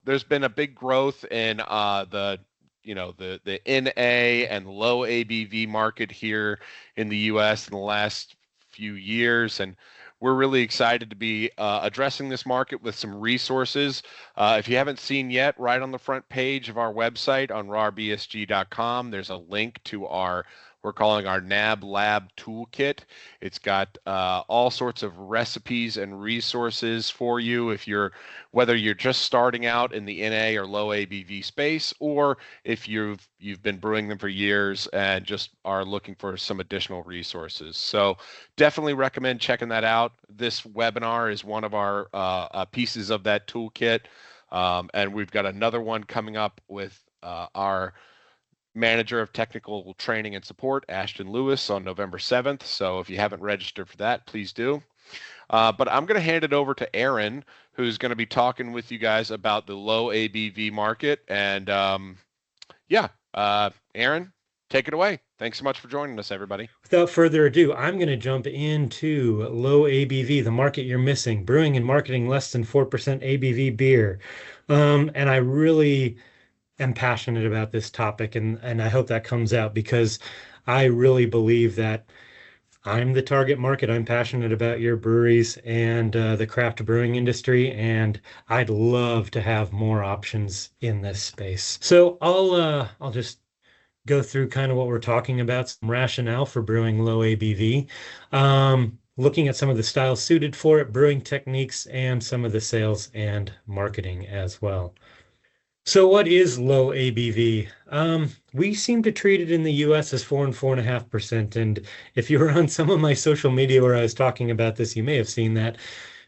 there's been a big growth in the NA and low ABV market here in the U.S. in the last few years, and we're really excited to be addressing this market with some resources. If you haven't seen yet, right on the front page of our website on RahrBSG.com, there's a link to we're calling our NABLAB Toolkit. It's got all sorts of recipes and resources for you whether you're just starting out in the NA or low ABV space, or if you've been brewing them for years and just are looking for some additional resources. So definitely recommend checking that out. This webinar is one of our pieces of that toolkit, and we've got another one coming up with our Manager of Technical Training and Support, Ashton Lewis, on November 7th. So if you haven't registered for that, please do. But I'm going to hand it over to Aaron, who's going to be talking with you guys about the low ABV market. And Aaron, take it away. Thanks so much for joining us, everybody. Without further ado, I'm going to jump into low ABV, the market you're missing, brewing and marketing less than 4% ABV beer. And I really am passionate about this topic, and I hope that comes out because I really believe that I'm the target market. I'm passionate about your breweries and the craft brewing industry, and I'd love to have more options in this space. So I'll just go through kind of what we're talking about, some rationale for brewing low ABV, looking at some of the styles suited for it, brewing techniques, and some of the sales and marketing as well. So what is low ABV? We seem to treat it in the US as 4 and 4.5%. And if you were on some of my social media where I was talking about this, you may have seen that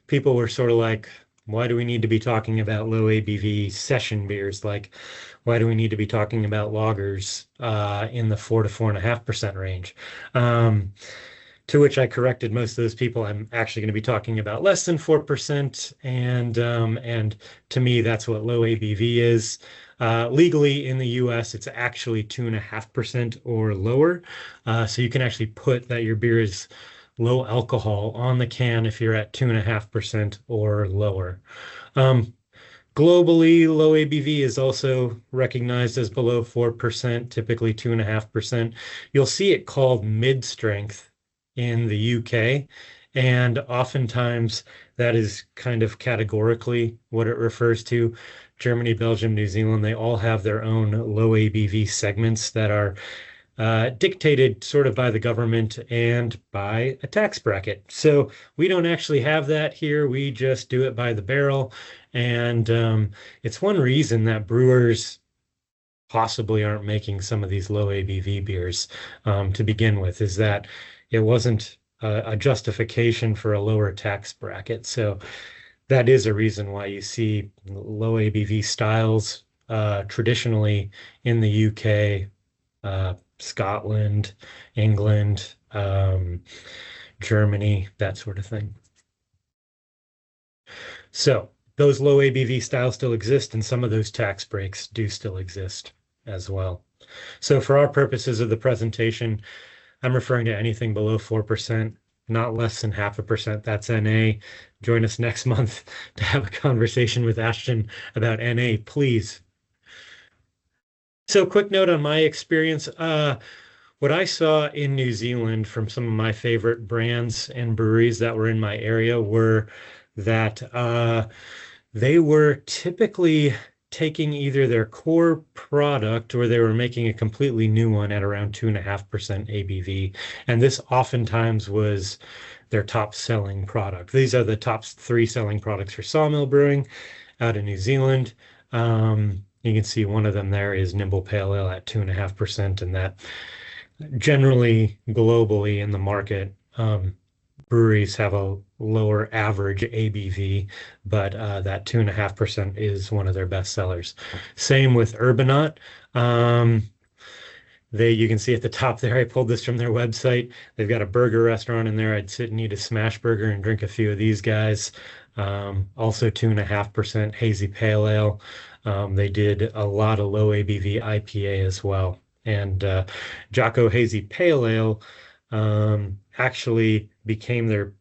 people were sort of like, why do we need to be talking about low ABV session beers? Like, why do we need to be talking about lagers in the 4 to 4.5% range? To which I corrected most of those people. I'm actually going to be talking about less than 4%, and to me, that's what low ABV is. Legally in the U.S., it's actually 2.5% or lower. So you can actually put that your beer is low alcohol on the can if you're at 2.5% or lower. Globally, low ABV is also recognized as below 4%, typically 2.5%. You'll see it called mid-strength in the UK, and oftentimes that is kind of categorically what it refers to. Germany, Belgium, New Zealand, they all have their own low ABV segments that are dictated sort of by the government and by a tax bracket. So we don't actually have that here. We just do it by the barrel. And it's one reason that brewers possibly aren't making some of these low ABV beers to begin with, is that it wasn't a justification for a lower tax bracket. So that is a reason why you see low ABV styles traditionally in the UK, Scotland, England, Germany, that sort of thing. So those low ABV styles still exist, and some of those tax breaks do still exist as well. So for our purposes of the presentation, I'm referring to anything below 4%, not less than 0.5%. That's NA. Join us next month to have a conversation with Ashton about NA, please. So quick note on my experience. What I saw in New Zealand from some of my favorite brands and breweries that were in my area were that they were typically taking either their core product or they were making a completely new one at around 2.5% ABV. And this oftentimes was their top selling product. These are the top 3 selling products for Sawmill Brewing out of New Zealand. You can see one of them there is Nimble Pale Ale at 2.5%, and that generally globally in the market, breweries have a lower average ABV, but that 2.5% is one of their best sellers. Same with Urbanaut. You can see at the top there, I pulled this from their website. They've got a burger restaurant in there. I'd sit and eat a smash burger and drink a few of these guys. Also 2.5% hazy pale ale. They did a lot of low ABV IPA as well. And Jocko Hazy Pale Ale actually became their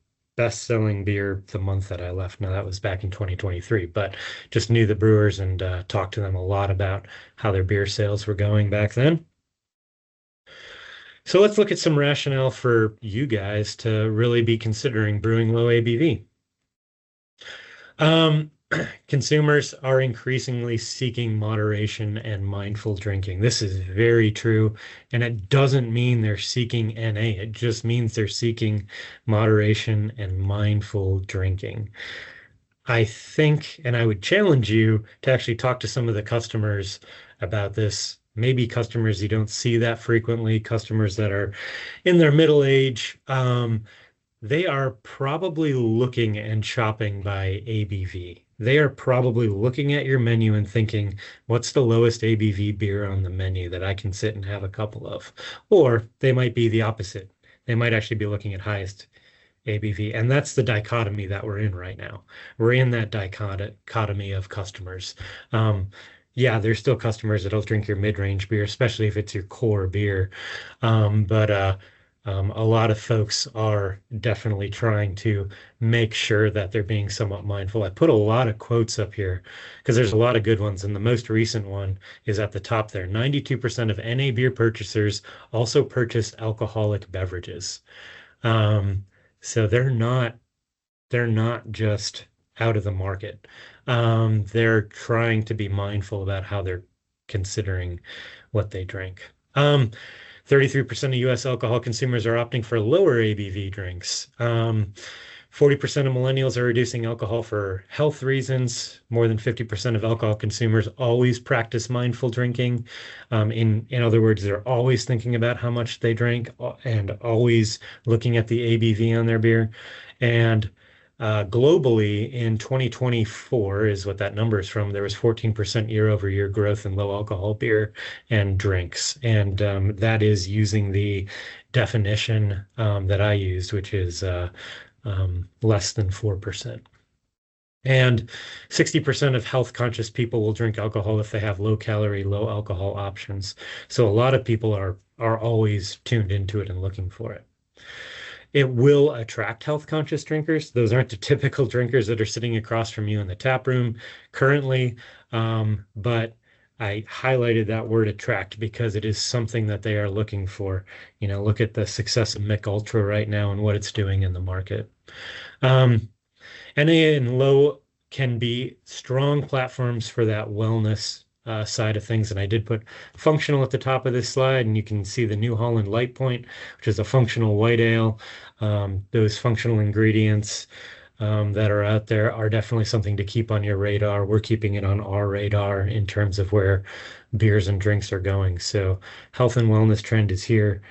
best-selling beer the month that I left. Now that was back in 2023, but just knew the brewers and talked to them a lot about how their beer sales were going back then. So let's look at some rationale for you guys to really be considering brewing low ABV. Um, Consumers are increasingly seeking moderation and mindful drinking. This is very true, and it doesn't mean they're seeking NA. It just means they're seeking moderation and mindful drinking. I think, and I would challenge you to actually talk to some of the customers about this. Maybe customers you don't see that frequently, customers that are in their middle age. They are probably looking and shopping by ABV. They are probably looking at your menu and thinking, what's the lowest ABV beer on the menu that I can sit and have a couple of? Or they might be the opposite. They might actually be looking at highest ABV. And that's the dichotomy that we're in right now. We're in that dichotomy of customers. Yeah, there's still customers that'll drink your mid-range beer, especially if it's your core beer. But a lot of folks are definitely trying to make sure that they're being somewhat mindful. I put a lot of quotes up here because there's a lot of good ones, and the most recent one is at the top there. 92% of NA beer purchasers also purchase alcoholic beverages. So they're not just out of the market. They're trying to be mindful about how they're considering what they drink. 33% of US alcohol consumers are opting for lower ABV drinks. 40% of millennials are reducing alcohol for health reasons. More than 50% of alcohol consumers always practice mindful drinking. In other words, they're always thinking about how much they drink and always looking at the ABV on their beer. And globally, in 2024 is what that number is from. There was 14% year-over-year growth in low alcohol beer and drinks, and that is using the definition that I used, which is less than 4%. And 60% of health conscious people will drink alcohol if they have low calorie, low alcohol options. So a lot of people are always tuned into it and looking for it. It will attract health conscious drinkers. Those aren't the typical drinkers that are sitting across from you in the tap room currently. But I highlighted that word attract because it is something that they are looking for. Look at the success of Mick Ultra right now and what it's doing in the market. NA and low can be strong platforms for that wellness side of things. And I did put functional at the top of this slide, and you can see the New Holland Light Point, which is a functional white ale. Those functional ingredients that are out there are definitely something to keep on your radar. We're keeping it on our radar in terms of where beers and drinks are going. So health and wellness trend is here.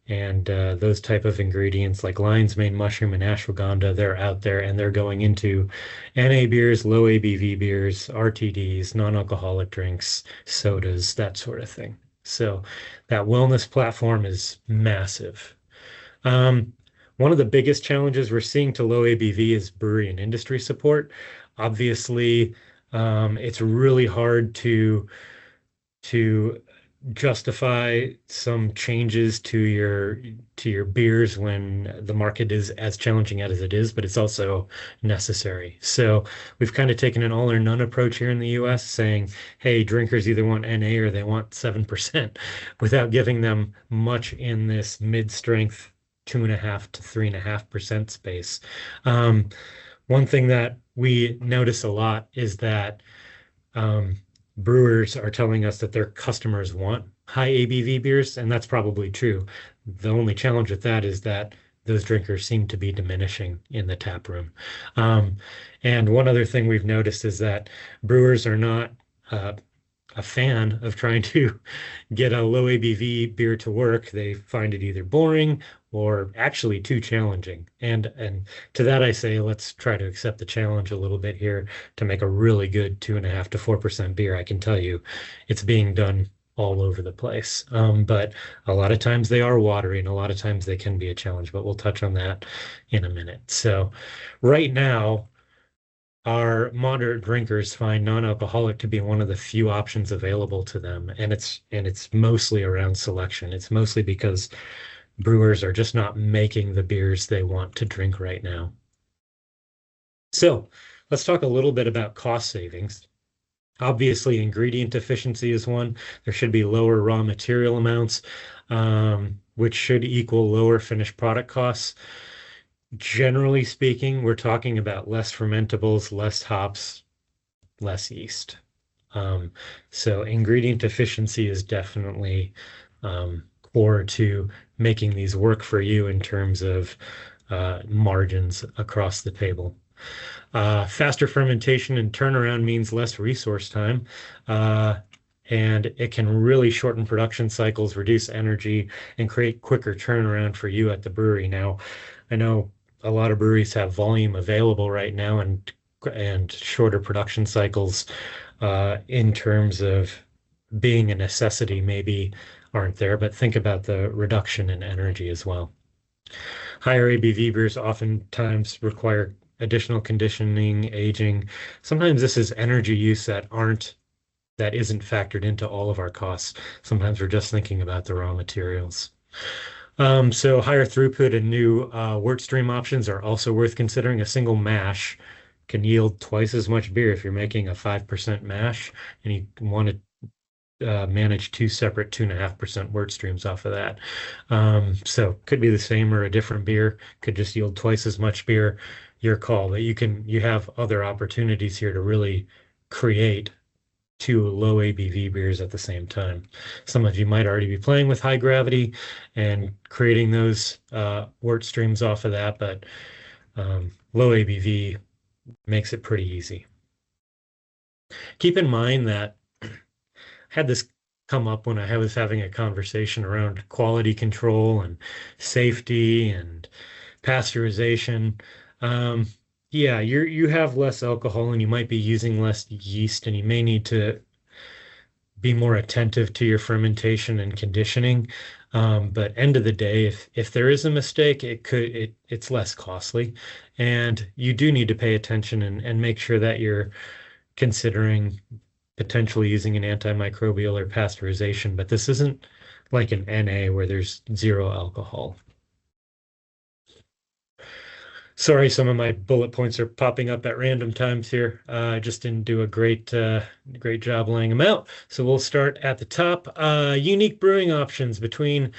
And those type of ingredients like lion's mane mushroom and ashwagandha, they're out there and they're going into NA beers, low ABV beers, RTDs, non-alcoholic drinks, sodas, that sort of thing. So that wellness platform is massive. One of the biggest challenges we're seeing to low ABV is brewery and industry support. Obviously, it's really hard to justify some changes to your beers when the market is as challenging as it is, but it's also necessary. So we've kind of taken an all or none approach here in the US, saying, hey, drinkers either want NA or they want 7%, without giving them much in this mid-strength 2.5 to 3.5% space. One thing that we notice a lot is that brewers are telling us that their customers want high ABV beers, and that's probably true. The only challenge with that is that those drinkers seem to be diminishing in the tap room. And one other thing we've noticed is that brewers are not a fan of trying to get a low ABV beer to work. They find it either boring or actually too challenging. And to that I say, let's try to accept the challenge a little bit here to make a really good 2.5 to 4% beer. I can tell you it's being done all over the place. But a lot of times they are watery and a lot of times they can be a challenge, but we'll touch on that in a minute. So right now, our moderate drinkers find non-alcoholic to be one of the few options available to them, and it's mostly around selection. It's mostly because brewers are just not making the beers they want to drink right now. So let's talk a little bit about cost savings. Obviously, ingredient efficiency is one. There should be lower raw material amounts, which should equal lower finished product costs. Generally speaking, we're talking about less fermentables, less hops, less yeast. Um, so ingredient efficiency is definitely core to making these work for you in terms of margins across the table. Faster fermentation and turnaround means less resource time, uh, and it can really shorten production cycles, reduce energy, and create quicker turnaround for you at the brewery. Now, I know a lot of breweries have volume available right now and shorter production cycles in terms of being a necessity maybe aren't there, but think about the reduction in energy as well. Higher ABV beers oftentimes require additional conditioning, aging. Sometimes this is energy use that isn't factored into all of our costs. Sometimes we're just thinking about the raw materials. So higher throughput and new wort stream options are also worth considering. A single mash can yield twice as much beer if you're making a 5% mash and you want to manage two separate 2.5% wort streams off of that. So could be the same or a different beer, could just yield twice as much beer, your call. But you have other opportunities here to really create two low ABV beers at the same time. Some of you might already be playing with high gravity and creating those wort streams off of that, but low ABV makes it pretty easy. Keep in mind that had this come up when I was having a conversation around quality control and safety and pasteurization. Um, yeah, you have less alcohol and you might be using less yeast, and you may need to be more attentive to your fermentation and conditioning. But end of the day, if there is a mistake, it's less costly, and you do need to pay attention and make sure that you're considering potentially using an antimicrobial or pasteurization, but this isn't like an NA where there's zero alcohol. Sorry, some of my bullet points are popping up at random times here. I just didn't do a great job laying them out. So we'll start at the top. Unique brewing options between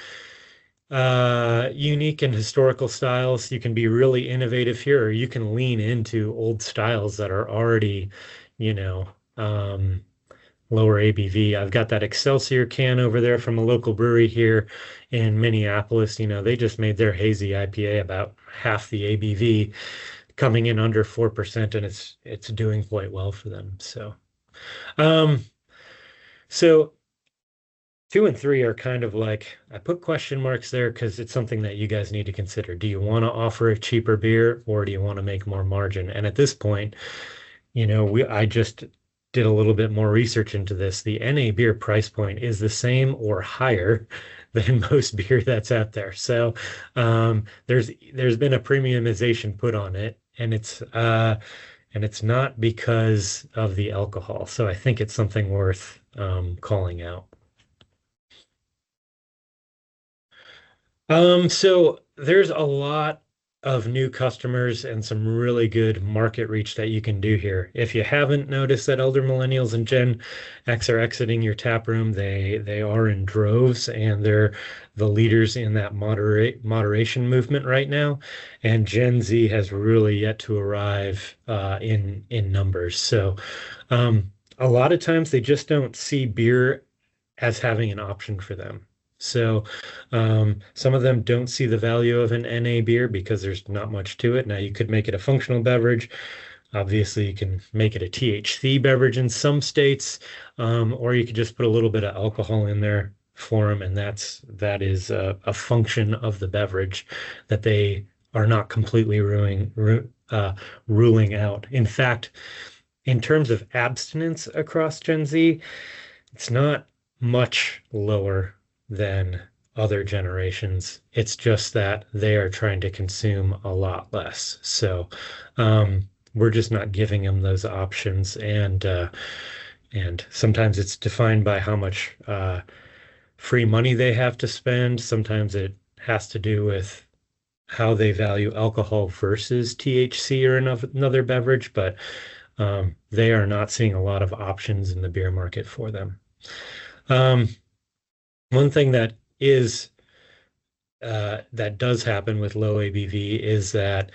unique and historical styles. You can be really innovative here, or you can lean into old styles that are already, you know, lower ABV. I've got that Excelsior can over there from a local brewery here in Minneapolis. They just made their hazy IPA about half the ABV, coming in under 4%, and it's doing quite well for them. Um, so 2 and 3 are kind of like, I put question marks there because it's something that you guys need to consider. Do you want to offer a cheaper beer, or do you want to make more margin? And at this point, I just did a little bit more research into this. The NA beer price point is the same or higher than most beer that's out there. So there's been a premiumization put on it, and it's not because of the alcohol. So I think it's something worth calling out. So there's a lot of new customers and some really good market reach that you can do here. If you haven't noticed that elder millennials and Gen X are exiting your tap room, they are in droves, and they're the leaders in that moderation movement right now. And Gen Z has really yet to arrive in numbers. So a lot of times they just don't see beer as having an option for them. So some of them don't see the value of an NA beer because there's not much to it. Now, you could make it a functional beverage. Obviously, you can make it a THC beverage in some states, or you could just put a little bit of alcohol in there for them, and that is a function of the beverage that they are not completely ruling out. In fact, in terms of abstinence across Gen Z, it's not much lower than other generations. It's just that they are trying to consume a lot less. So we're just not giving them those options, and sometimes it's defined by how much free money they have to spend. Sometimes it has to do with how they value alcohol versus THC or another beverage, but they are not seeing a lot of options in the beer market for them. Um, one thing that does happen with low ABV is that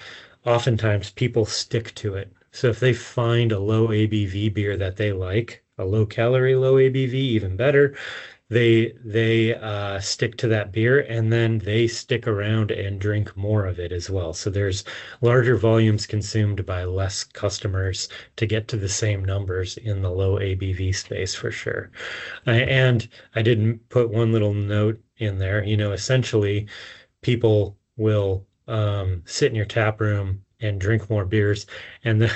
oftentimes people stick to it. So if they find a low ABV beer that they like, a low calorie, low ABV, even better, they stick to that beer and then they stick around and drink more of it as well. So there's larger volumes consumed by less customers to get to the same numbers in the low ABV space for sure. And I didn't put one little note in there, essentially people will sit in your tap room and drink more beers. And the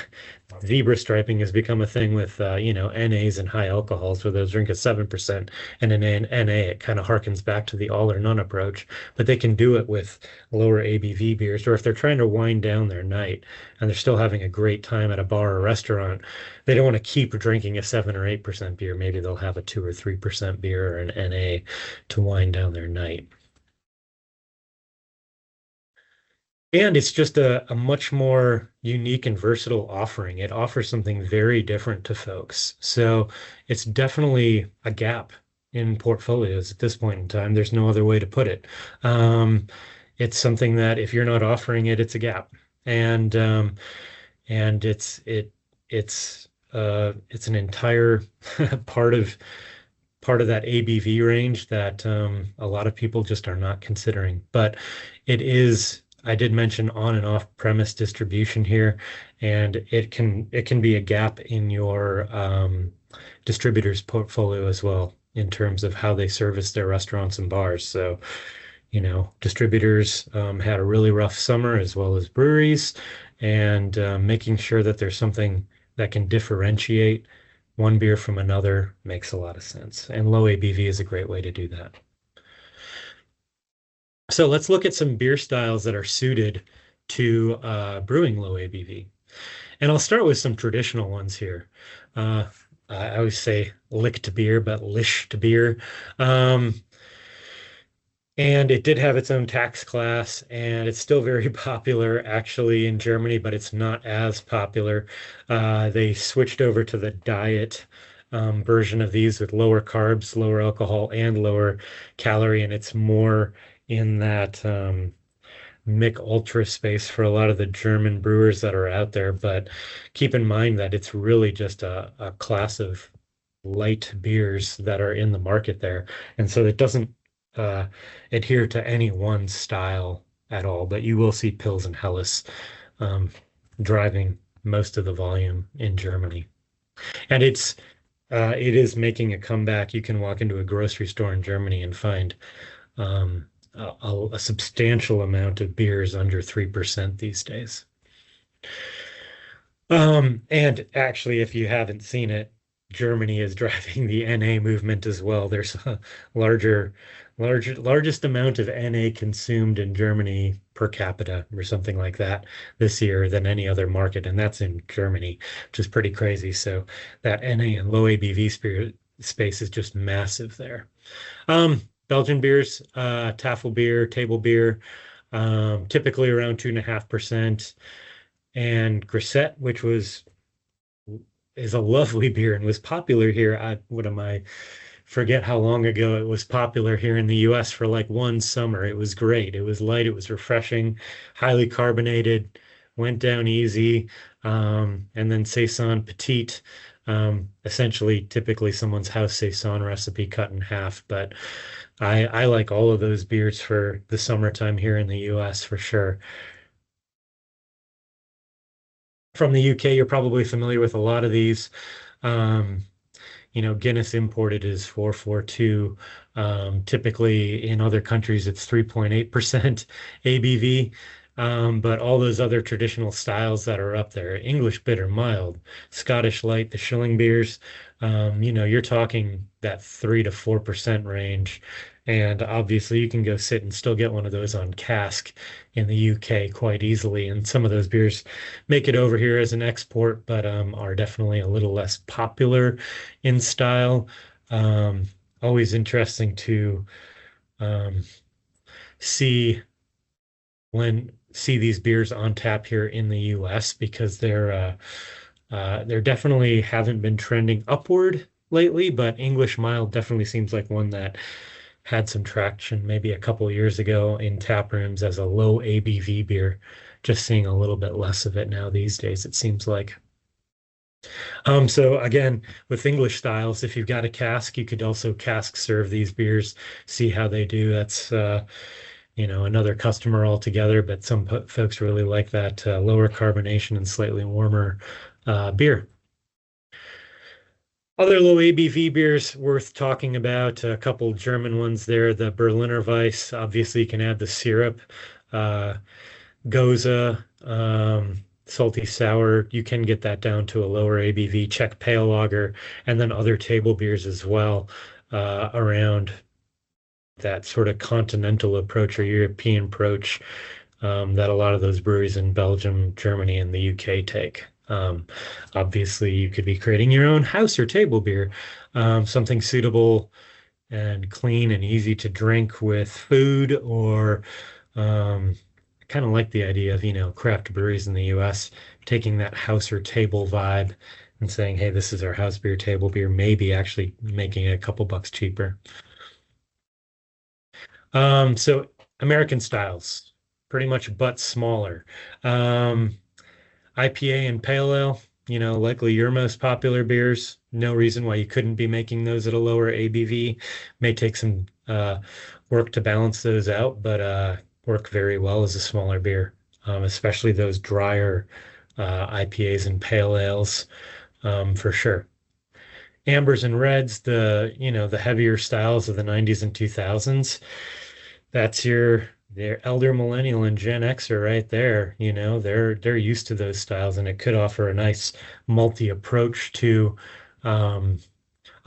zebra striping has become a thing with NAs and high alcohols, where they'll drink a 7% and an NA. It kind of harkens back to the all or none approach, but they can do it with lower ABV beers. Or if they're trying to wind down their night and they're still having a great time at a bar or restaurant, they don't want to keep drinking a 7 or 8% beer. Maybe they'll have a 2 or 3% beer or an NA to wind down their night. And it's just a much more unique and versatile offering. It offers something very different to folks. So it's definitely a gap in portfolios at this point in time. There's no other way to put it. It's something that if you're not offering it, it's a gap. And and it's an entire part of part of that ABV range that a lot of people just are not considering. But I did mention on and off premise distribution here, and it can be a gap in your distributor's portfolio as well in terms of how they service their restaurants and bars. So, distributors had a really rough summer as well as breweries, and making sure that there's something that can differentiate one beer from another makes a lot of sense. And low ABV is a great way to do that. So let's look at some beer styles that are suited to brewing low ABV. And I'll start with some traditional ones here. I always say licked beer, but lished beer. And it did have its own tax class, and it's still very popular actually in Germany, but it's not as popular. They switched over to the diet version of these with lower carbs, lower alcohol, and lower calorie, and it's more in that Mick Ultra space for a lot of the German brewers that are out there. But keep in mind that it's really just a class of light beers that are in the market there. And so it doesn't uh, adhere to any one style at all, but you will see Pils and Helles um, driving most of the volume in Germany. And it is making a comeback. You can walk into a grocery store in Germany and find a substantial amount of beers under 3% these days. And actually, if you haven't seen it, Germany is driving the NA movement as well. There's a largest amount of NA consumed in Germany per capita or something like that this year than any other market, and that's in Germany, which is pretty crazy. So that NA and low ABV space is just massive there. Belgian beers, Tafel beer, table beer, typically around 2.5%, and Grisette, which is a lovely beer and was popular here. Forget how long ago it was popular here in the US for like one summer. It was great. It was light, it was refreshing, highly carbonated, went down easy. And then Saison Petite, essentially typically someone's house Saison recipe cut in half. But I like all of those beers for the summertime here in the US for sure. From the UK, you're probably familiar with a lot of these. Um, Guinness imported is 442. Typically in other countries, it's 3.8% ABV. But all those other traditional styles that are up there, English bitter, mild, Scottish light, the Shilling beers, you're talking that 3 to 4% range. And obviously, you can go sit and still get one of those on cask in the UK quite easily. And some of those beers make it over here as an export, but are definitely a little less popular in style. Always interesting to um, see when see these beers on tap here in the US because they're definitely haven't been trending upward lately, but English mild definitely seems like one that had some traction maybe a couple years ago in tap rooms as a low ABV beer. Just seeing a little bit less of it now these days, it seems like. So again, with English styles, if you've got a cask, you could also cask serve these beers, see how they do. That's another customer altogether, but some folks really like that lower carbonation and slightly warmer beer. Other low ABV beers worth talking about, a couple German ones there, the Berliner Weiss. Obviously, you can add the syrup. Uh, Goza, salty sour, you can get that down to a lower ABV, Czech pale lager, and then other table beers as well, around that sort of continental approach or European approach, that a lot of those breweries in Belgium, Germany, and the UK take. Obviously, you could be creating your own house or table beer, something suitable and clean and easy to drink with food, or kind of like the idea of, craft breweries in the US taking that house or table vibe and saying, hey, this is our house beer, table beer, maybe actually making it a couple bucks cheaper. So American styles, pretty much but smaller. IPA and pale ale, likely your most popular beers. No reason why you couldn't be making those at a lower ABV. May take some work to balance those out, but work very well as a smaller beer, especially those drier IPAs and pale ales, for sure. Ambers and reds, the heavier styles of the 90s and 2000s. That's their elder millennial and Gen Xer right there. They're used to those styles, and it could offer a nice multi approach to a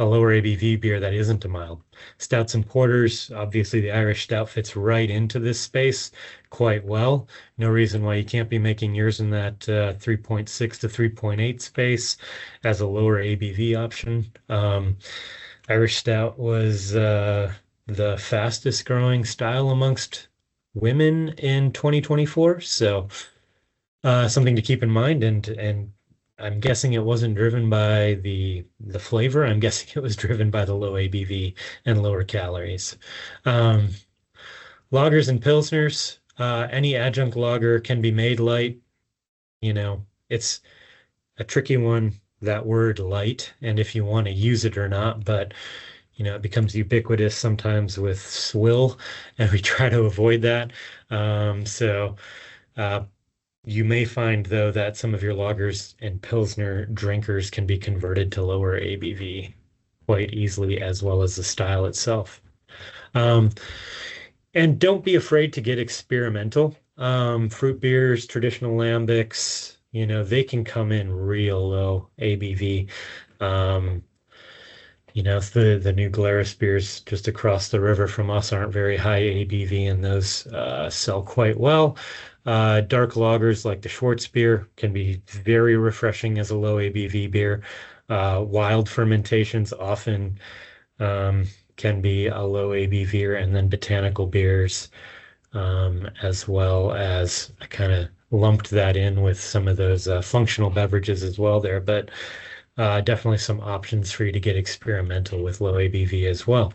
lower ABV beer that isn't a mild. Stouts and porters, obviously the Irish stout fits right into this space quite well. No reason why you can't be making yours in that 3.6 to 3.8 space as a lower ABV option. Irish stout was the fastest growing style amongst women in 2024. So something to keep in mind, and I'm guessing it wasn't driven by the flavor. I'm guessing it was driven by the low ABV and lower calories. Um, Lagers and pilsners, any adjunct lager can be made light. It's a tricky one, that word light, and if you want to use it or not, but it becomes ubiquitous sometimes with swill, and we try to avoid that. So you may find, though, that some of your lagers and pilsner drinkers can be converted to lower ABV quite easily, as well as the style itself. Um, and don't be afraid to get experimental. Fruit beers, traditional lambics, they can come in real low ABV. Um, the new Glarus beers just across the river from us aren't very high ABV, and those sell quite well. Dark lagers like the Schwartz beer can be very refreshing as a low ABV beer. Wild fermentations often can be a low ABV, and then botanical beers, as well as I kind of lumped that in with some of those functional beverages as well there, but definitely some options for you to get experimental with low ABV as well.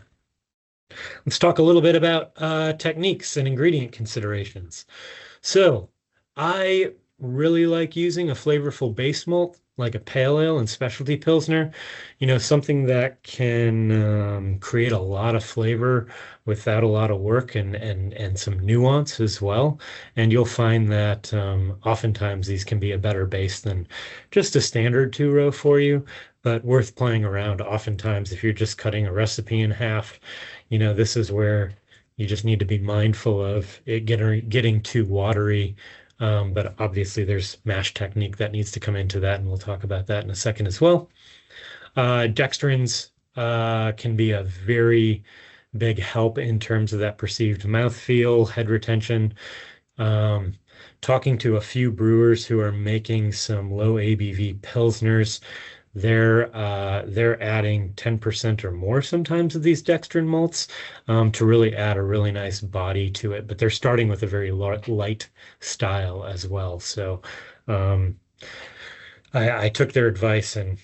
Let's talk a little bit about techniques and ingredient considerations. So I really like using a flavorful base malt like a pale ale and specialty pilsner, something that can create a lot of flavor without a lot of work, and some nuance as well. And you'll find that oftentimes these can be a better base than just a standard two row for you, but worth playing around. Oftentimes, if you're just cutting a recipe in half, this is where you just need to be mindful of it getting too watery. But obviously there's mash technique that needs to come into that, and we'll talk about that in a second as well. Dextrins can be a very big help in terms of that perceived mouthfeel, head retention. Talking to a few brewers who are making some low ABV pilsners, they're adding 10% or more sometimes of these dextrin malts to really add a really nice body to it. But they're starting with a very light style as well. So um, I took their advice and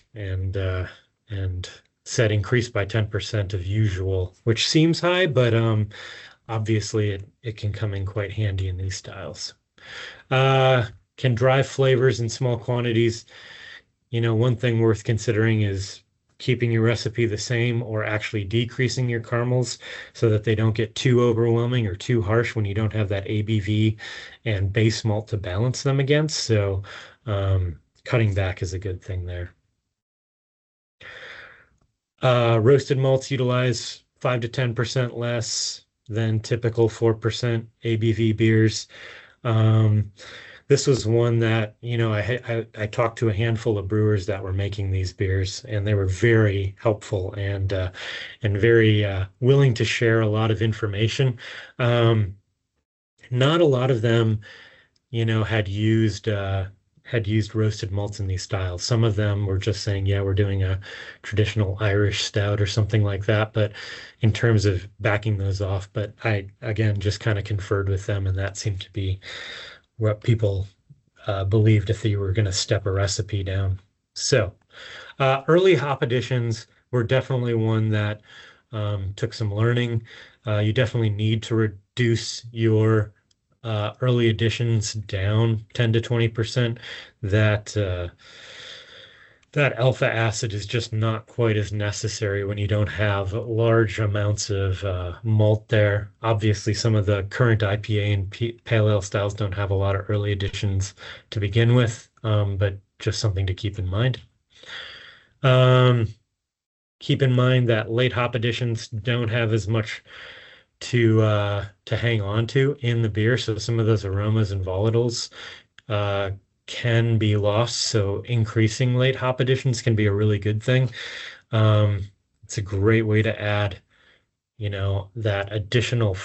said increase by 10% of usual, which seems high, but obviously it can come in quite handy in these styles. Uh, can drive flavors in small quantities. One thing worth considering is keeping your recipe the same or actually decreasing your caramels so that they don't get too overwhelming or too harsh when you don't have that ABV and base malt to balance them against. So cutting back is a good thing there. Roasted malts utilize 5 to 10% less than typical 4% ABV beers. This was one that, I talked to a handful of brewers that were making these beers, and they were very helpful and very willing to share a lot of information. Not a lot of them, had used roasted malts in these styles. Some of them were just saying, yeah, we're doing a traditional Irish stout or something like that. But in terms of backing those off, but I, again, just kind of conferred with them, and that seemed to be what people believed if they were going to step a recipe down. So early hop additions were definitely one that took some learning. You definitely need to reduce your early additions down 10 to 20%. That alpha acid is just not quite as necessary when you don't have large amounts of malt there. Obviously, some of the current IPA and pale ale styles don't have a lot of early additions to begin with, but just something to keep in mind. Keep in mind that late hop additions don't have as much to hang on to in the beer, so some of those aromas and volatiles can be lost. So increasing late hop additions can be a really good thing. It's a great way to add, that additional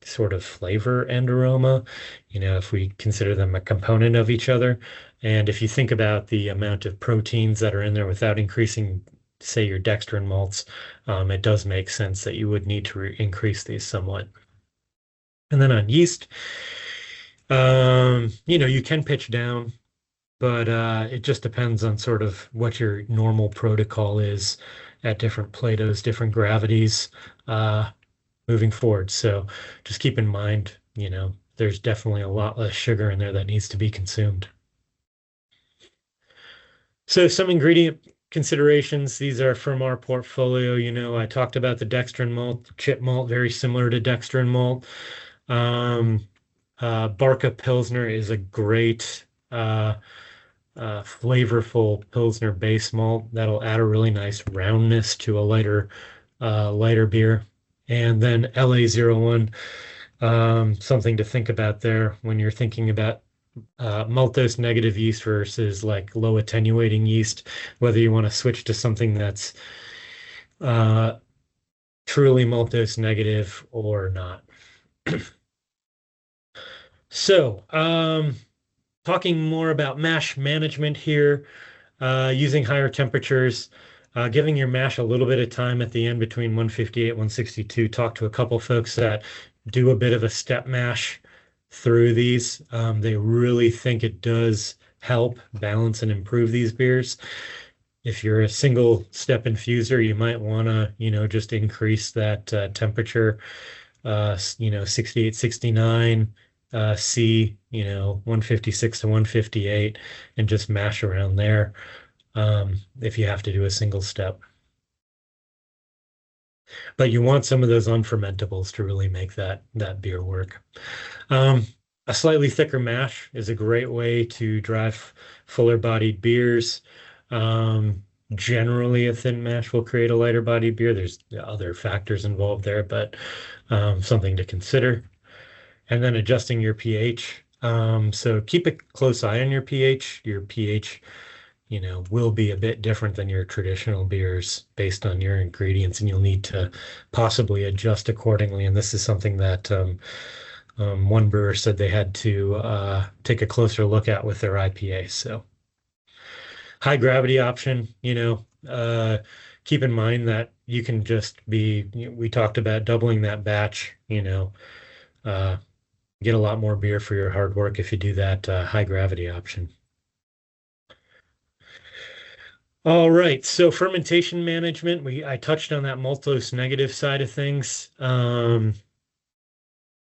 sort of flavor and aroma, if we consider them a component of each other. And if you think about the amount of proteins that are in there without increasing, say, your dextrin malts, it does make sense that you would need to increase these somewhat. And then on yeast, you can pitch down, but it just depends on sort of what your normal protocol is at different Platos, different gravities moving forward. So just keep in mind, there's definitely a lot less sugar in there that needs to be consumed. So some ingredient considerations, these are from our portfolio. I talked about the dextrin malt, chip malt, very similar to dextrin malt. Barca Pilsner is a great flavorful Pilsner base malt that'll add a really nice roundness to a lighter beer. And then LA01, something to think about there when you're thinking about maltose negative yeast versus like low attenuating yeast, whether you want to switch to something that's truly maltose negative or not. So, talking more about mash management here, using higher temperatures, giving your mash a little bit of time at the end between 158 and 162. Talk to a couple folks that do a bit of a step mash through these. They really think it does help balance and improve these beers. If you're a single step infuser, you might want to, just increase that temperature, 68, 69, C, 156 to 158, and just mash around there if you have to do a single step. But you want some of those unfermentables to really make that beer work. A slightly thicker mash is a great way to drive fuller bodied beers. Generally, a thin mash will create a lighter bodied beer. There's other factors involved there, but something to consider. And then adjusting your pH. So keep a close eye on your pH. Your pH, will be a bit different than your traditional beers based on your ingredients, and you'll need to possibly adjust accordingly. And this is something that one brewer said they had to take a closer look at with their IPA. So high gravity option, keep in mind that you can just be, we talked about doubling that batch, uh, get a lot more beer for your hard work if you do that high gravity option. All right, so fermentation management, I touched on that maltose negative side of things.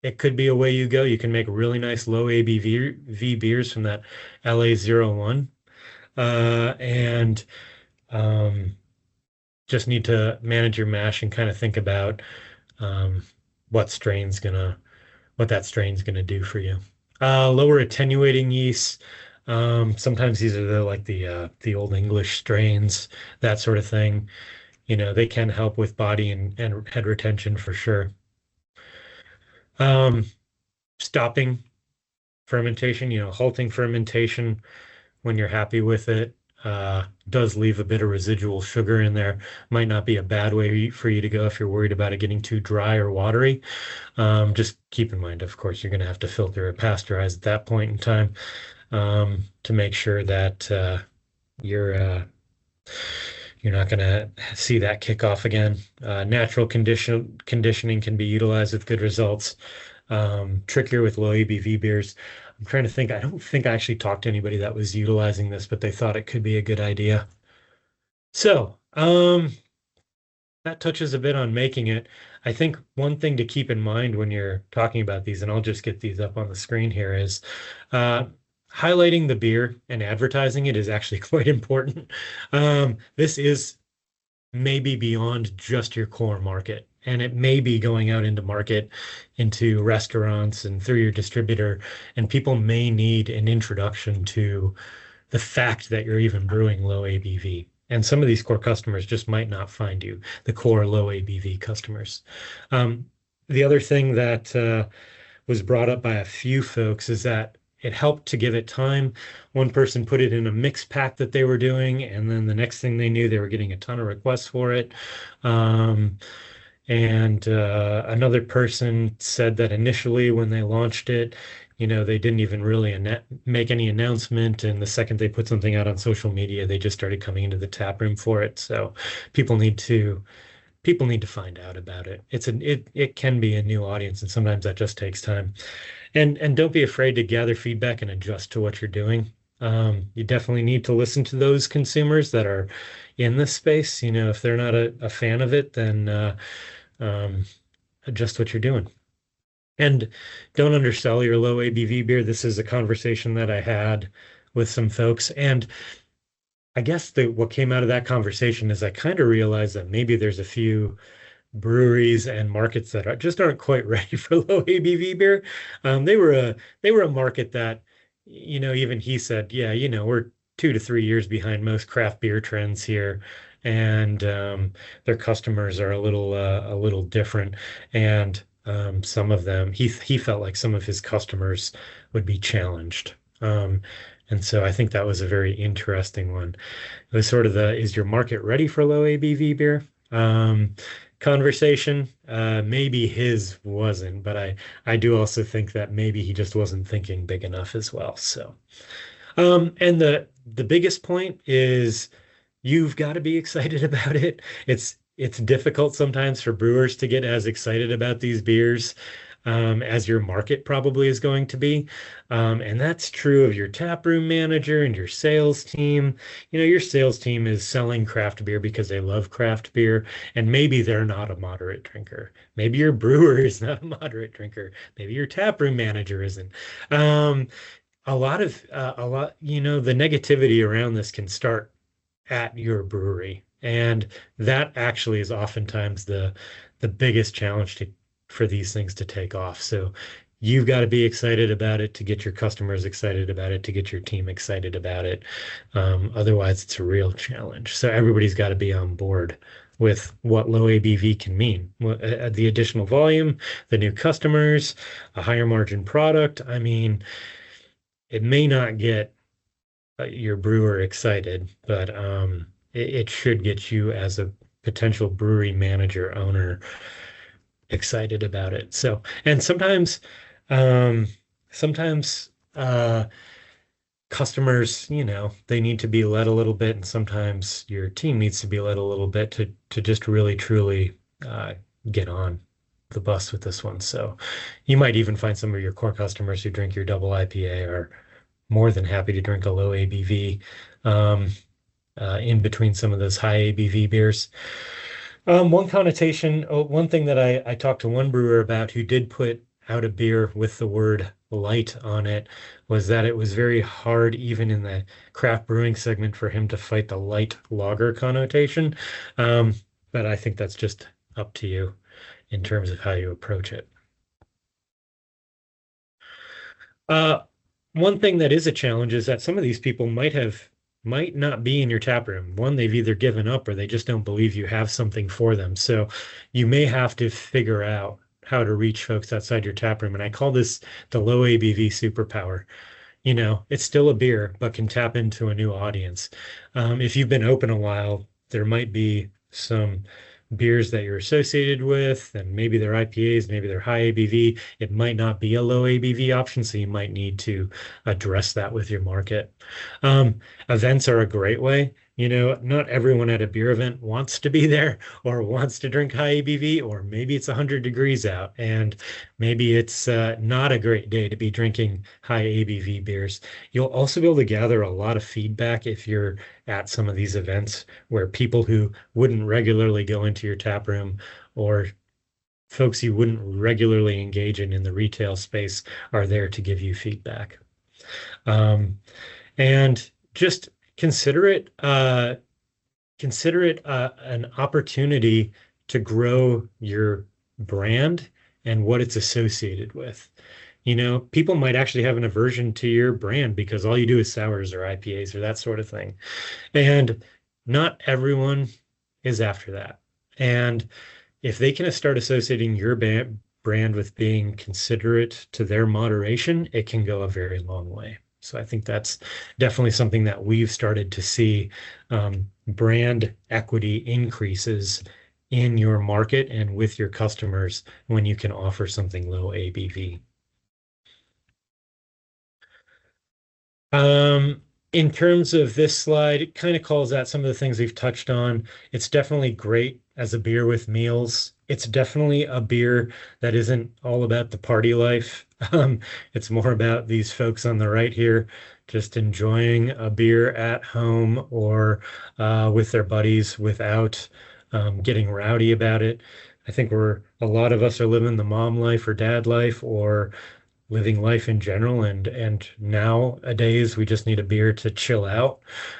It could be a way you go. You can make really nice low ABV beers from that LA01. And um, just need to manage your mash and kind of think about um, what strain's gonna what that strain's gonna do for you. Lower attenuating yeast. Sometimes these are the old English strains, that sort of thing. They can help with body and head retention for sure. Um, Stopping fermentation, halting fermentation when you're happy with it. Does leave a bit of residual sugar in there. Might not be a bad way for you to go if you're worried about it getting too dry or watery. Just keep in mind, of course, you're going to have to filter or pasteurize at that point in time to make sure that you're you're not going to see that kick off again. Natural conditioning can be utilized with good results. Trickier with low ABV beers. I'm trying to think. I don't think I actually talked to anybody that was utilizing this, but they thought it could be a good idea. So, that touches a bit on making it. I think one thing to keep in mind when you're talking about these, and I'll just get these up on the screen here, is uh, highlighting the beer and advertising it is actually quite important. This is maybe beyond just your core market. And it may be going out into market, into restaurants and through your distributor. And people may need an introduction to the fact that you're even brewing low ABV. And some of these core customers just might not find you, the core low ABV customers. Um, the other thing that was brought up by a few folks is that it helped to give it time. One person put it in a mix pack that they were doing, and then the next thing they knew, they were getting a ton of requests for it. Um, and another person said that initially when they launched it, they didn't even really make any announcement. And the second they put something out on social media, they just started coming into the tap room for it. So people need to people need to find out about it. It can be a new audience, and sometimes that just takes time. And don't be afraid to gather feedback and adjust to what you're doing. You definitely need to listen to those consumers that are in this space. If they're not a fan of it, then um, adjust what you're doing. And don't undersell your low ABV beer. This is a conversation that I had with some folks. And I guess what came out of that conversation is I kind of realized that maybe there's a few breweries and markets that aren't quite ready for low ABV beer. They were a market that, even he said, yeah, we're 2 to 3 years behind most craft beer trends here, and their customers are a little different, and some of them he felt like some of his customers would be challenged. And so I think that was a very interesting one. It was sort of is your market ready for low ABV beer? Conversation. Maybe his wasn't, but I do also think that maybe he just wasn't thinking big enough as well. So, and the biggest point is you've got to be excited about it. It's difficult sometimes for brewers to get as excited about these beers as your market probably is going to be. And that's true of your taproom manager and your sales team. Your sales team is selling craft beer because they love craft beer, and maybe they're not a moderate drinker. Maybe your brewer is not a moderate drinker. Maybe your taproom manager isn't. The negativity around this can start at your brewery. And that actually is oftentimes the biggest challenge for these things to take off. So you've got to be excited about it to get your customers excited about it, to get your team excited about it. Otherwise, it's a real challenge. So everybody's got to be on board with what low ABV can mean. The additional volume, the new customers, a higher margin product. I mean, it may not get your brewer excited, but it should get you as a potential brewery manager owner excited about it. So, and sometimes, um, sometimes customers, they need to be led a little bit, and sometimes your team needs to be led a little bit to just really truly uh, get on the bus with this one. So you might even find some of your core customers who drink your double IPA are more than happy to drink a low ABV um, in between some of those high ABV beers. One thing that I talked to one brewer about who did put out a beer with the word light on it was that it was very hard, even in the craft brewing segment, for him to fight the light lager connotation. Um, but I think that's just up to you in terms of how you approach it. Uh, One thing that is a challenge is that some of these people might not be in your tap room. One, they've either given up or they just don't believe you have something for them. So you may have to figure out how to reach folks outside your tap room. And I call this the low ABV superpower. It's still a beer, but can tap into a new audience. If you've been open a while, there might be some beers that you're associated with, and maybe they're IPAs, maybe they're high ABV. It might not be a low ABV option, so you might need to address that with your market. Events are a great way. Not everyone at a beer event wants to be there or wants to drink high ABV, or maybe it's 100 degrees out and maybe it's not a great day to be drinking high ABV beers. You'll also be able to gather a lot of feedback if you're at some of these events where people who wouldn't regularly go into your tap room or folks you wouldn't regularly engage in the retail space are there to give you feedback. Um, and just consider it an opportunity to grow your brand and what it's associated with. People might actually have an aversion to your brand because all you do is sours or IPAs or that sort of thing. And not everyone is after that. And if they can start associating your brand with being considerate to their moderation, it can go a very long way. So I think that's definitely something that we've started to see brand equity increases in your market and with your customers when you can offer something low ABV. Um, in terms of this slide, it kind of calls out some of the things we've touched on. It's definitely great as a beer with meals. It's definitely a beer that isn't all about the party life. It's more about these folks on the right here just enjoying a beer at home or with their buddies without getting rowdy about it. I think a lot of us are living the mom life or dad life or living life in general, and nowadays we just need a beer to chill out.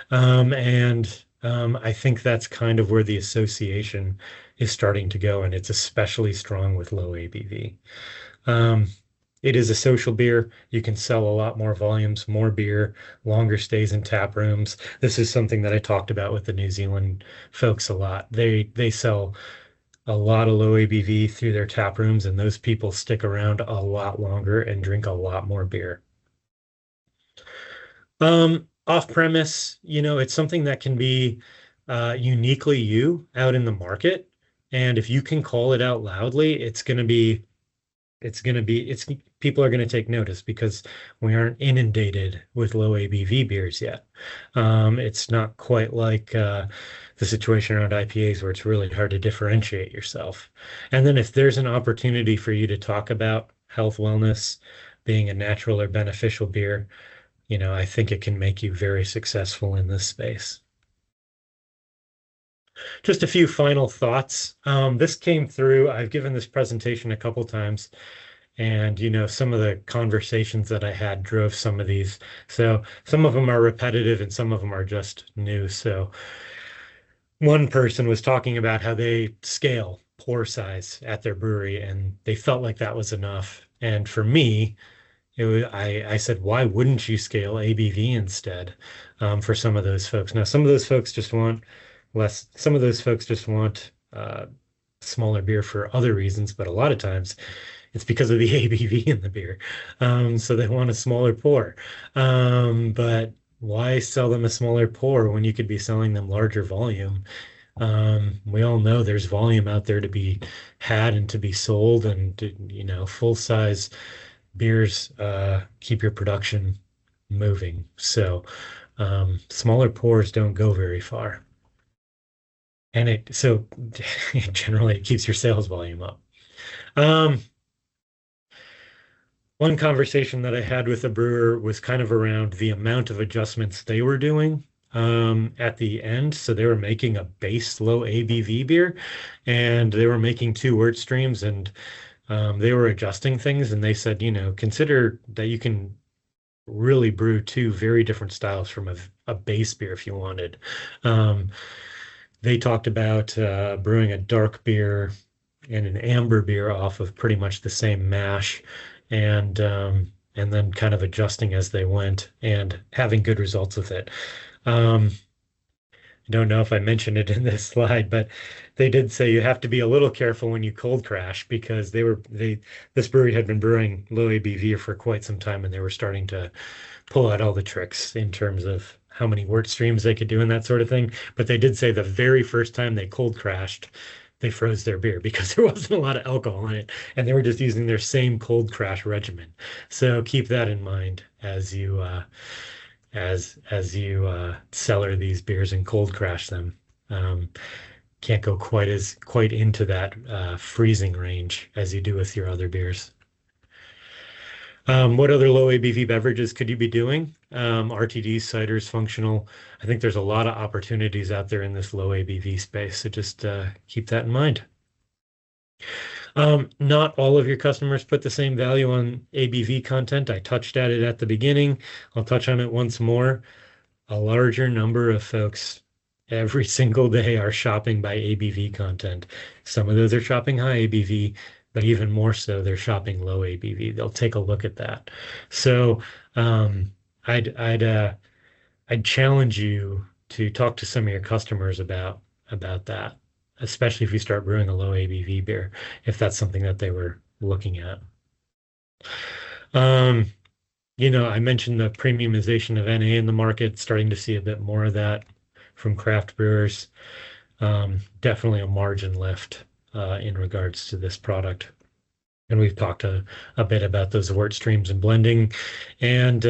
And I think that's kind of where the association is starting to go, and it's especially strong with low ABV. Um, it is a social beer. You can sell a lot more volumes, more beer, longer stays in tap rooms. This is something that I talked about with the New Zealand folks a lot. They sell a lot of low ABV through their tap rooms, and those people stick around a lot longer and drink a lot more beer. Off premise, it's something that can be uniquely you out in the market. And if you can call it out loudly, it's people are going to take notice because we aren't inundated with low ABV beers yet. It's not quite like the situation around IPAs where it's really hard to differentiate yourself. And then if there's an opportunity for you to talk about health, wellness, being a natural or beneficial beer, I think it can make you very successful in this space. Just a few final thoughts. This came through. I've given this presentation a couple times, and some of the conversations that I had drove some of these. So some of them are repetitive and some of them are just new. So one person was talking about how they scale pour size at their brewery and they felt like that was enough. And for me, I said, why wouldn't you scale ABV instead for some of those folks? Now, some of those folks just want less, some of those folks just want smaller beer for other reasons, but a lot of times it's because of the ABV in the beer. So they want a smaller pour. But why sell them a smaller pour when you could be selling them larger volume? We all know there's volume out there to be had and to be sold, and full size beers keep your production moving. So smaller pours don't go very far. And generally it keeps your sales volume up. Um, One conversation that I had with a brewer was kind of around the amount of adjustments they were doing at the end. So they were making a base low ABV beer, and they were making two wort streams, and they were adjusting things. And they said, consider that you can really brew two very different styles from a base beer if you wanted. Um, they talked about brewing a dark beer and an amber beer off of pretty much the same mash, and then kind of adjusting as they went and having good results with it. Um, I don't know if I mentioned it in this slide, but they did say you have to be a little careful when you cold crash because this brewery had been brewing low ABV for quite some time, and they were starting to pull out all the tricks in terms of how many wort streams they could do and that sort of thing. But they did say the very first time they cold crashed, they froze their beer because there wasn't a lot of alcohol in it, and they were just using their same cold crash regimen. So keep that in mind as you cellar these beers and cold crash them. Um, can't go quite into that freezing range as you do with your other beers. What other low ABV beverages could you be doing? RTDs, ciders, functional. I think there's a lot of opportunities out there in this low ABV space, so just keep that in mind. Not all of your customers put the same value on ABV content. I touched at it at the beginning. I'll touch on it once more. A larger number of folks every single day are shopping by ABV content. Some of those are shopping high ABV, but even more so, they're shopping low ABV. They'll take a look at that. So um, I'd I'd uh, I'd challenge you to talk to some of your customers about that, especially if you start brewing a low ABV beer, if that's something that they were looking at. Um, I mentioned the premiumization of NA in the market, starting to see a bit more of that from craft brewers. Definitely a margin lift in regards to this product. And we've talked a bit about those wort streams and blending. And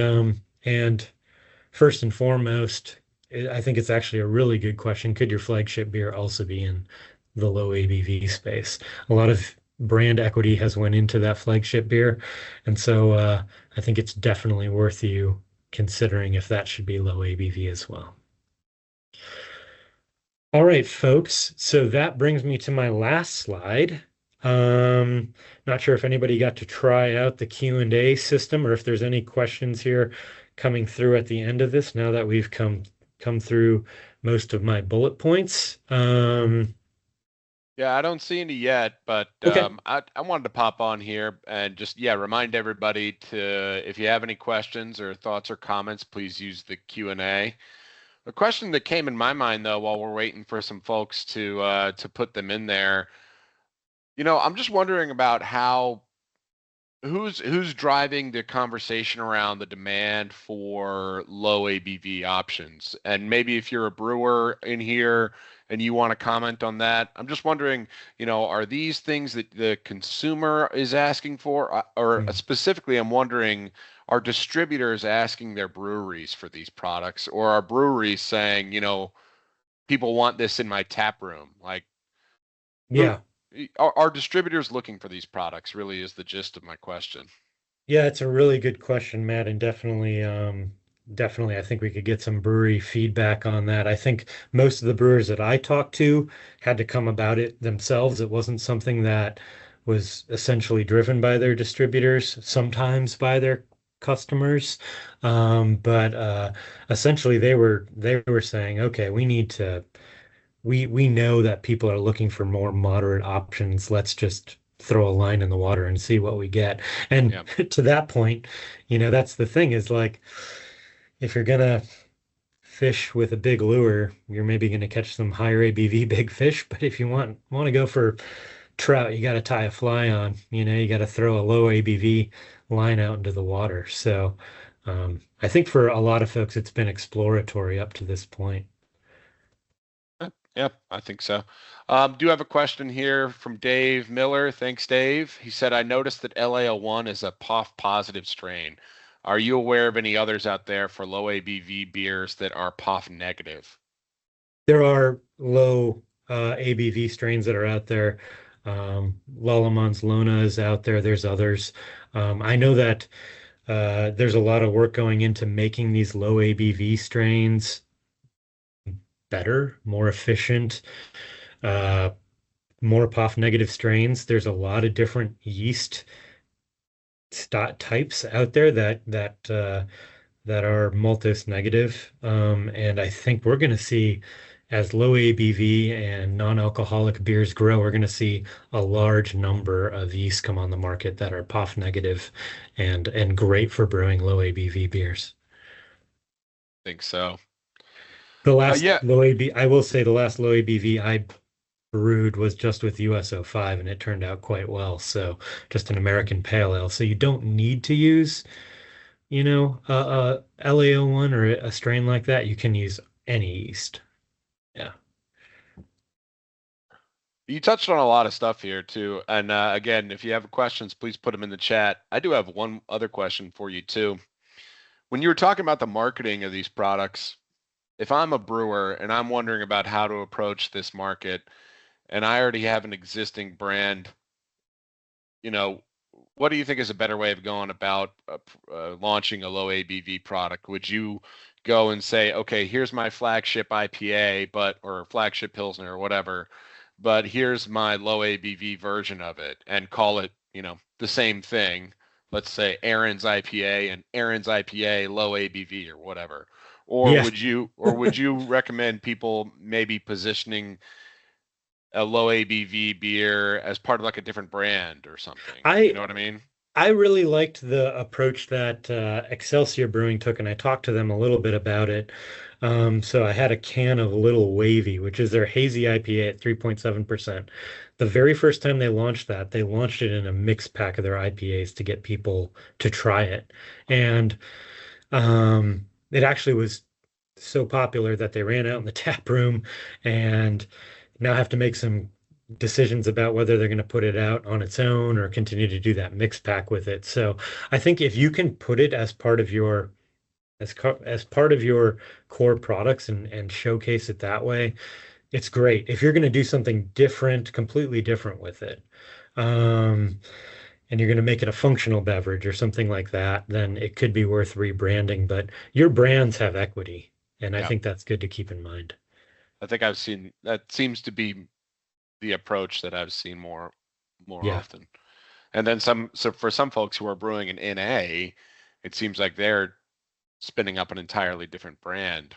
first and foremost, I think it's actually a really good question. Could your flagship beer also be in the low ABV space? A lot of brand equity has went into that flagship beer, and so I think it's definitely worth you considering if that should be low ABV as well. All right, folks. So that brings me to my last slide. Not sure if anybody got to try out the Q&A system or if there's any questions here coming through at the end of this now that we've come through most of my bullet points. Yeah, I don't see any yet, but Okay. I wanted to pop on here and just, yeah, remind everybody to, if you have any questions or thoughts or comments, please use the Q&A. A question that came in my mind, though, while we're waiting for some folks to put them in there, I'm just wondering about who's driving the conversation around the demand for low ABV options? And maybe if you're a brewer in here and you want to comment on that, I'm just wondering, are these things that the consumer is asking for? Or Hmm. specifically, I'm wondering, are distributors asking their breweries for these products? Or are breweries saying, people want this in my tap room? Like, who Yeah. are distributors looking for these products, really is the gist of my question. Yeah, it's a really good question, Matt, and definitely I think we could get some brewery feedback on that. I think most of the brewers that I talked to had to come about it themselves. It wasn't something that was essentially driven by their distributors, sometimes by their customers. But essentially they were saying, okay, we know that people are looking for more moderate options. Let's just throw a line in the water and see what we get. And Yeah. to that point, that's the thing is like if you're gonna fish with a big lure, you're maybe gonna catch some higher ABV big fish. But if you want to go for trout, you got to tie a fly on. You got to throw a low ABV line out into the water. So I think for a lot of folks, it's been exploratory up to this point. Yep, I think so. Do have a question here from Dave Miller. Thanks, Dave. He said, I noticed that LAO1 is a POF positive strain. Are you aware of any others out there for low ABV beers that are POF negative? There are low ABV strains that are out there. Lallemand Lona is out there. There's others. I know that there's a lot of work going into making these low ABV strains better, more efficient, uh, more POF negative strains. There's a lot of different yeast types out there that are maltose negative. And I think we're going to see, as low ABV and non-alcoholic beers grow, we're going to see a large number of yeast come on the market that are POF negative and great for brewing low ABV beers. Think so. The last Yeah, low AB, I will say the last low ABV I brewed was just with USO5 and it turned out quite well. So just an American pale ale. So you don't need to use LAO1 or a strain like that. You can use any yeast. Yeah. you touched on a lot of stuff here too. And again, if you have questions, please put them in the chat. I do have one other question for you too. When you were talking about the marketing of these products, if I'm a brewer and I'm wondering about how to approach this market, and I already have an existing brand, you know, what do you think is a better way of going about launching a low ABV product? Would you go and say, okay, here's my flagship IPA, or flagship Pilsner or whatever, but here's my low ABV version of it, and call it, the same thing. Let's say Aaron's IPA and Aaron's IPA low ABV or whatever. Or Yes. would you recommend people maybe positioning a low ABV beer as part of like a different brand or something? You I know what I mean? I really liked the approach that Excelsior Brewing took, and I talked to them a little bit about it. So I had a can of Little Wavy, which is their hazy IPA at 3.7%. The very first time they launched that, they launched it in a mix pack of their IPAs to get people to try it. And it actually was so popular that they ran out in the tap room and now have to make some decisions about whether they're going to put it out on its own or continue to do that mix pack with it. So I think if you can put it as part of your as part of your core products and showcase it that way, it's great. If you're going to do something different, completely different with it, um, and you're going to make it a functional beverage or something like that, then it could be worth rebranding. But your brands have equity, and I Yeah. think that's good to keep in mind. I think I've seen that seems to be the approach that I've seen more Yeah. often. And then so for some folks who are brewing an NA, it seems like they're spinning up an entirely different brand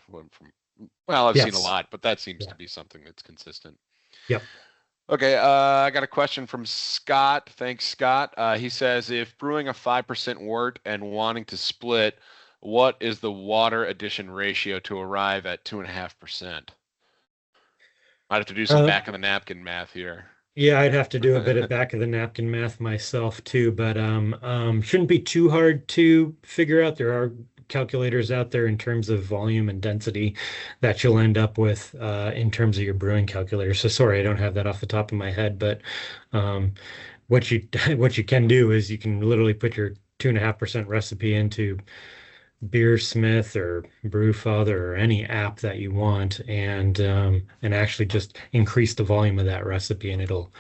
well, I've seen a Yes. lot, but that seems Yeah. to be something that's consistent. Yep. Okay, I got a question from Scott. Thanks, Scott. He says, if brewing a 5% wort and wanting to split, what is the water addition ratio to arrive at 2.5%? I'd have to do some Uh, back of the napkin math here. yeah, I'd have to do a bit of back of the napkin math myself too, but shouldn't be too hard to figure out. There are calculators out there in terms of volume and density that you'll end up with in terms of your brewing calculator. So sorry, I don't have that off the top of my head, but um, what you what you can do is you can literally put your 2.5% recipe into Beersmith or Brewfather or any app that you want, and actually just increase the volume of that recipe, and it'll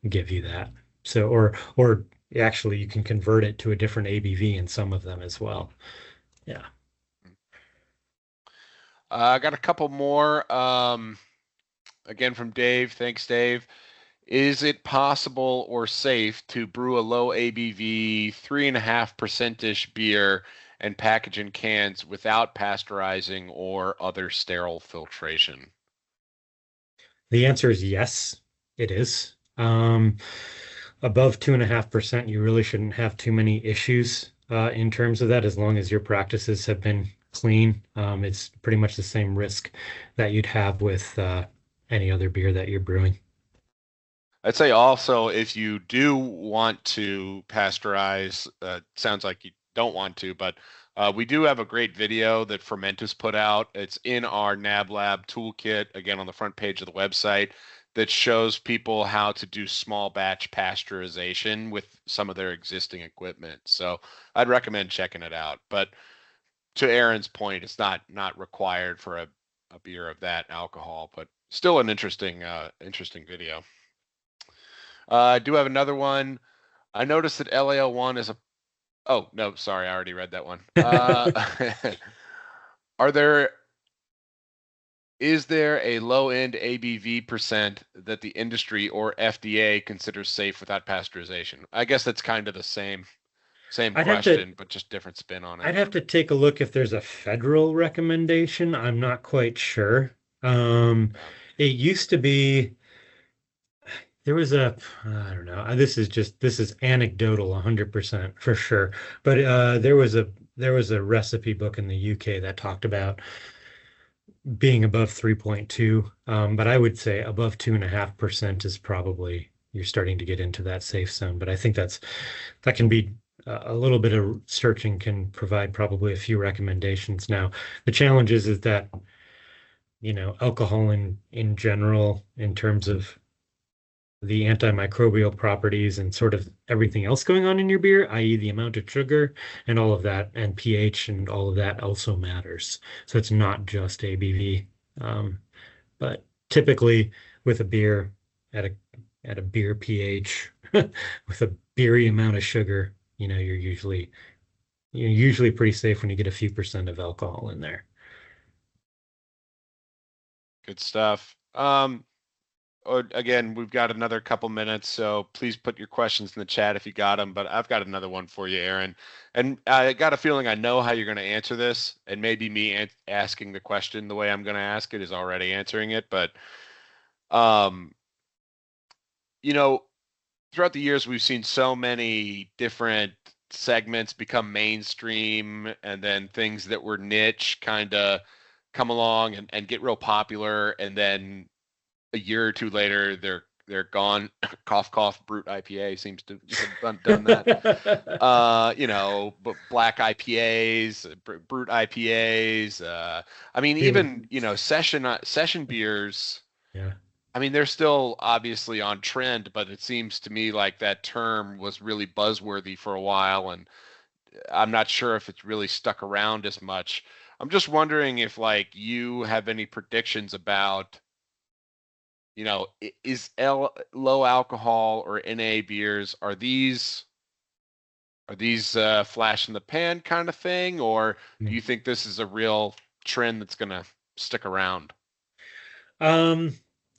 give you that. So or actually you can convert it to a different ABV in some of them as well. Yeah. I got a couple more. Again from Dave. Thanks, Dave. Is it possible or safe to brew a low ABV 3.5% beer and package in cans without pasteurizing or other sterile filtration? The answer is yes, it is. Above 2.5%, you really shouldn't have too many issues in terms of that, as long as your practices have been clean. It's pretty much the same risk that you'd have with any other beer that you're brewing. I'd say also if you do want to pasteurize, sounds like you don't want to, but we do have a great video that Fermentus put out. It's in our NABLAB toolkit, again on the front page of the website, that shows people how to do small batch pasteurization with some of their existing equipment. So I'd recommend checking it out. But to Aaron's point, it's not required for a beer of that alcohol, but still an interesting video. I do have another one. I noticed that LAL1 is a. Oh no, sorry, I already read that one. Are there Is there a low-end ABV percent that the industry or FDA considers safe without pasteurization? I guess that's kind of the same I'd have to question, but just different spin on it. I'd have to take a look if there's a federal recommendation. I'm not quite sure. Um, Yeah. it used to be there was a I don't know. This is anecdotal 100% for sure. But there was a recipe book in the UK that talked about being above 3.2. But I would say above 2.5% is probably you're starting to get into that safe zone. But I think that can be a little bit of searching can provide probably a few recommendations. Now, the challenge is that, alcohol in general, in terms of the antimicrobial properties and sort of everything else going on in your beer, i.e., the amount of sugar and all of that, and pH and all of that also matters. So it's not just ABV. But typically with a beer at a beer pH with a beery amount of sugar, you're usually pretty safe when you get a few percent of alcohol in there. Good stuff. Again, we've got another couple minutes, so please put your questions in the chat if you got them. But I've got another one for you, Aaron. And I got a feeling I know how you're going to answer this, and maybe me asking the question the way I'm going to ask it is already answering it. But, um, you know, throughout the years, we've seen so many different segments become mainstream, and then things that were niche kind of come along and get real popular, and then a year or two later, they're gone. Cough, cough. Brute IPA seems to have done that. But black IPAs, brute IPAs. I mean, Dude, even session beers. yeah. I mean, they're still obviously on trend, but it seems to me like that term was really buzzworthy for a while, and I'm not sure if it's really stuck around as much. I'm just wondering if like you have any predictions about is low alcohol or NA beers, are these flash in the pan kind of thing, or do you think this is a real trend that's gonna stick around? Um,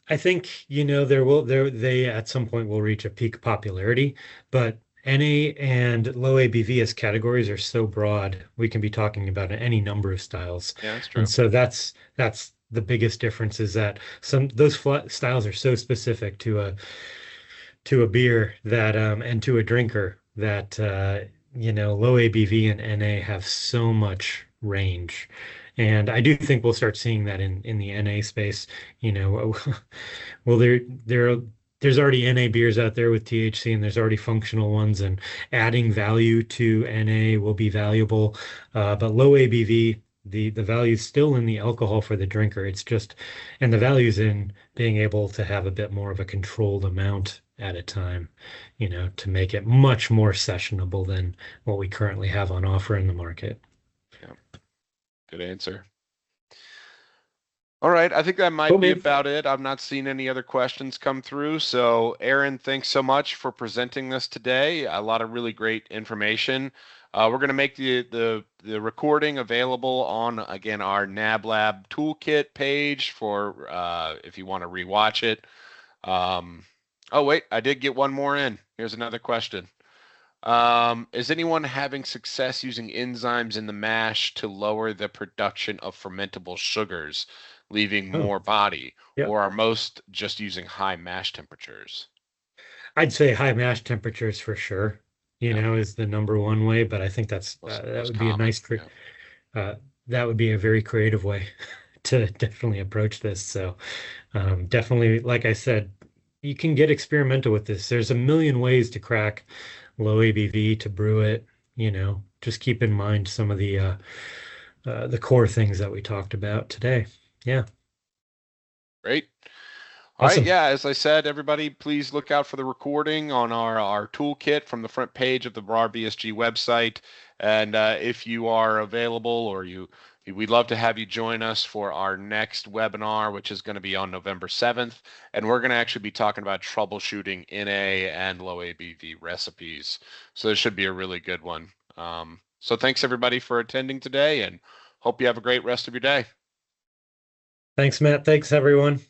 I think, they at some point will reach a peak popularity, but NA and low ABV as categories are so broad, we can be talking about any number of styles. Yeah, that's And true. so that's the biggest difference is that styles are so specific to a beer that and to a drinker that low ABV and NA have so much range. And I do think we'll start seeing that in the NA space. You know, well there's already NA beers out there with THC, and there's already functional ones, and adding value to NA will be valuable. But low ABV, the value is still in the alcohol for the drinker. And the value's in being able to have a bit more of a controlled amount at a time, to make it much more sessionable than what we currently have on offer in the market. Yeah, good answer. All right, I think that Cool, might be man. about it. I've not seen any other questions come through. So, Aaron, thanks so much for presenting this today. A lot of really great information. We're going to make the recording available on, again, our NABLAB Toolkit page for if you want to rewatch it. Oh, wait, I did get one more in. Here's another question. Is anyone having success using enzymes in the mash to lower the production of fermentable sugars, leaving Oh, more body, yeah. or are most just using high mash temperatures? I'd say high mash temperatures for sure, Yeah, is the number one way, but I think that most would be a common. nice, Yeah, uh, that would be a very creative way to definitely approach this. So, definitely, like I said, you can get experimental with this. There's a million ways to crack low ABV to brew it, just keep in mind some of the core things that we talked about today. Yeah. great. All right, Awesome. yeah, as I said, everybody, please look out for the recording on our toolkit from the front page of the RahrBSG website. And if you are available or we'd love to have you join us for our next webinar, which is going to be on November 7th. And we're going to actually be talking about troubleshooting NA and low ABV recipes. So this should be a really good one. So thanks everybody for attending today and hope you have a great rest of your day. Thanks, Matt. Thanks, everyone.